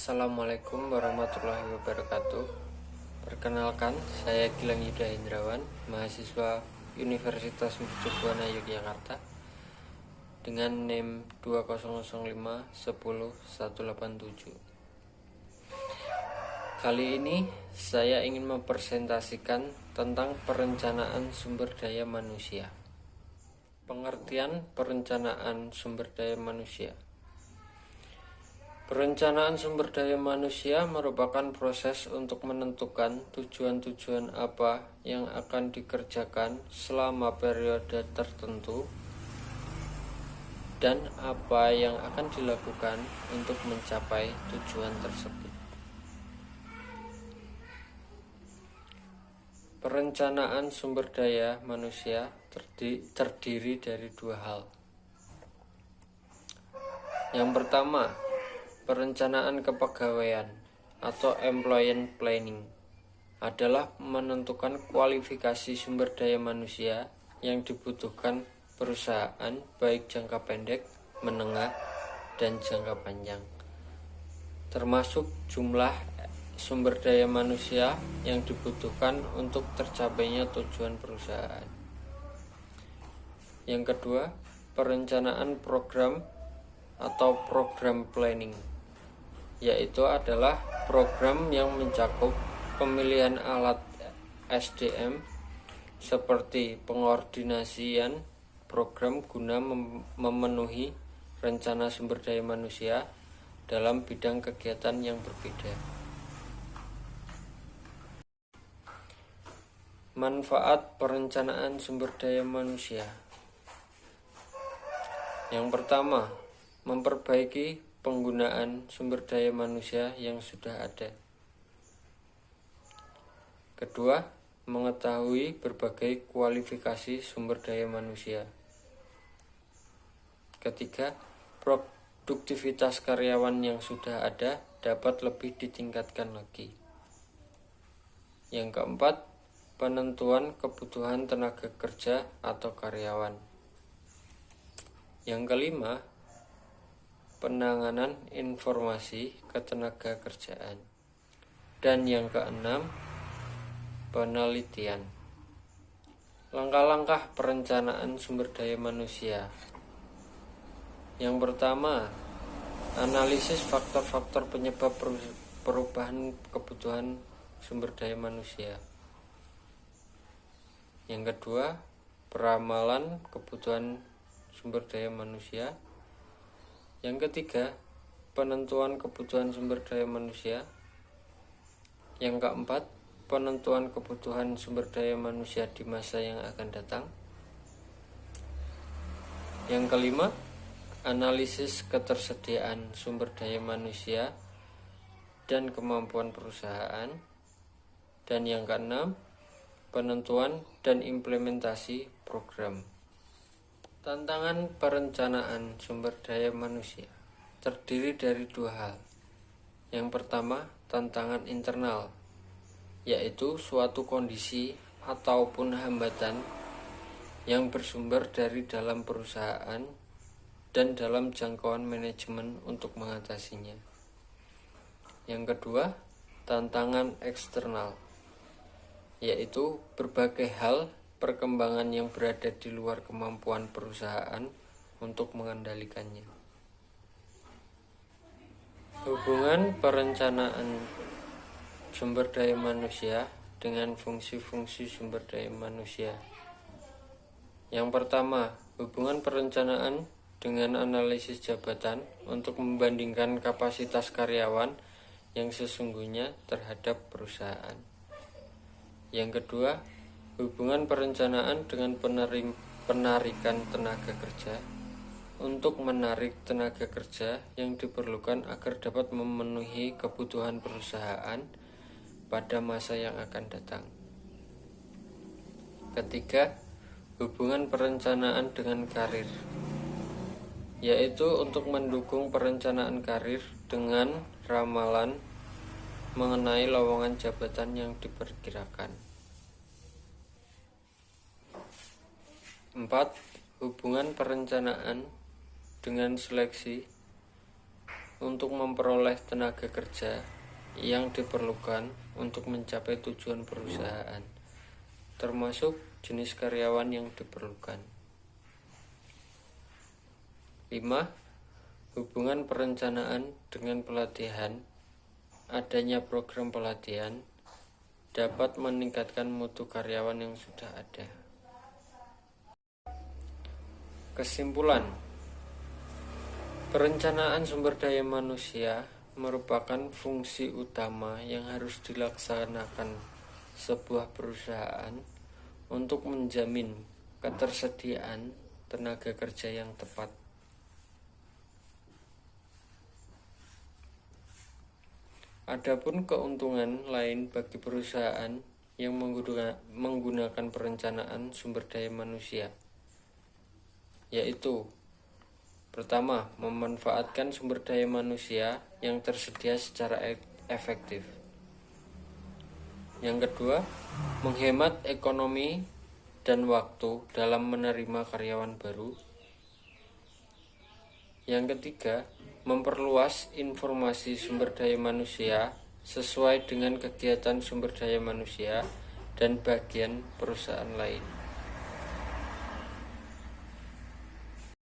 Assalamualaikum warahmatullahi wabarakatuh. Perkenalkan, saya Gilang Yuda Hendrawan, mahasiswa Universitas Mercubuana Yogyakarta dengan NIM 2005 Kali ini saya ingin mempresentasikan tentang perencanaan sumber daya manusia. Pengertian perencanaan sumber daya manusia. Perencanaan sumber daya manusia merupakan proses untuk menentukan tujuan-tujuan apa yang akan dikerjakan selama periode tertentu dan apa yang akan dilakukan untuk mencapai tujuan tersebut. Perencanaan sumber daya manusia terdiri dari dua hal. Yang pertama, perencanaan kepegawaian atau employment planning adalah menentukan kualifikasi sumber daya manusia yang dibutuhkan perusahaan baik jangka pendek, menengah, dan jangka panjang, termasuk jumlah sumber daya manusia yang dibutuhkan untuk tercapainya tujuan perusahaan. Yang kedua, perencanaan program atau program planning, yaitu adalah program yang mencakup pemilihan alat SDM seperti pengordinasian program guna memenuhi rencana sumber daya manusia dalam bidang kegiatan yang berbeda. Manfaat perencanaan sumber daya manusia. Yang pertama, memperbaiki penggunaan sumber daya manusia yang sudah ada. Kedua, mengetahui berbagai kualifikasi sumber daya manusia. Ketiga, produktivitas karyawan yang sudah ada dapat lebih ditingkatkan lagi. Yang keempat, penentuan kebutuhan tenaga kerja atau karyawan. Yang kelima, penanganan informasi ketenaga kerjaan. Dan yang keenam, penelitian. Langkah-langkah perencanaan sumber daya manusia. Yang pertama, analisis faktor-faktor penyebab perubahan kebutuhan sumber daya manusia. Yang kedua, peramalan kebutuhan sumber daya manusia. Yang ketiga, penentuan kebutuhan sumber daya manusia. Yang keempat, penentuan kebutuhan sumber daya manusia di masa yang akan datang. Yang kelima, analisis ketersediaan sumber daya manusia dan kemampuan perusahaan. Dan yang keenam, penentuan dan implementasi program. Tantangan perencanaan sumber daya manusia terdiri dari dua hal. Yang pertama, tantangan internal, yaitu suatu kondisi ataupun hambatan yang bersumber dari dalam perusahaan dan dalam jangkauan manajemen untuk mengatasinya. Yang kedua, tantangan eksternal, yaitu berbagai hal perkembangan yang berada di luar kemampuan perusahaan untuk mengendalikannya. Hubungan perencanaan sumber daya manusia dengan fungsi-fungsi sumber daya manusia. Yang pertama, hubungan perencanaan dengan analisis jabatan untuk membandingkan kapasitas karyawan yang sesungguhnya terhadap perusahaan. Yang kedua, hubungan perencanaan dengan penarikan tenaga kerja untuk menarik tenaga kerja yang diperlukan agar dapat memenuhi kebutuhan perusahaan pada masa yang akan datang. Ketiga, hubungan perencanaan dengan karir, yaitu untuk mendukung perencanaan karir dengan ramalan mengenai lowongan jabatan yang diperkirakan. 4. Hubungan perencanaan dengan seleksi untuk memperoleh tenaga kerja yang diperlukan untuk mencapai tujuan perusahaan, termasuk jenis karyawan yang diperlukan. 5. Hubungan perencanaan dengan pelatihan. Adanya program pelatihan dapat meningkatkan mutu karyawan yang sudah ada. Kesimpulan, perencanaan sumber daya manusia merupakan fungsi utama yang harus dilaksanakan sebuah perusahaan untuk menjamin ketersediaan tenaga kerja yang tepat. Adapun keuntungan lain bagi perusahaan yang menggunakan perencanaan sumber daya manusia, yaitu pertama, memanfaatkan sumber daya manusia yang tersedia secara efektif. Yang kedua, menghemat ekonomi dan waktu dalam menerima karyawan baru. Yang ketiga, memperluas informasi sumber daya manusia sesuai dengan kegiatan sumber daya manusia dan bagian perusahaan lain.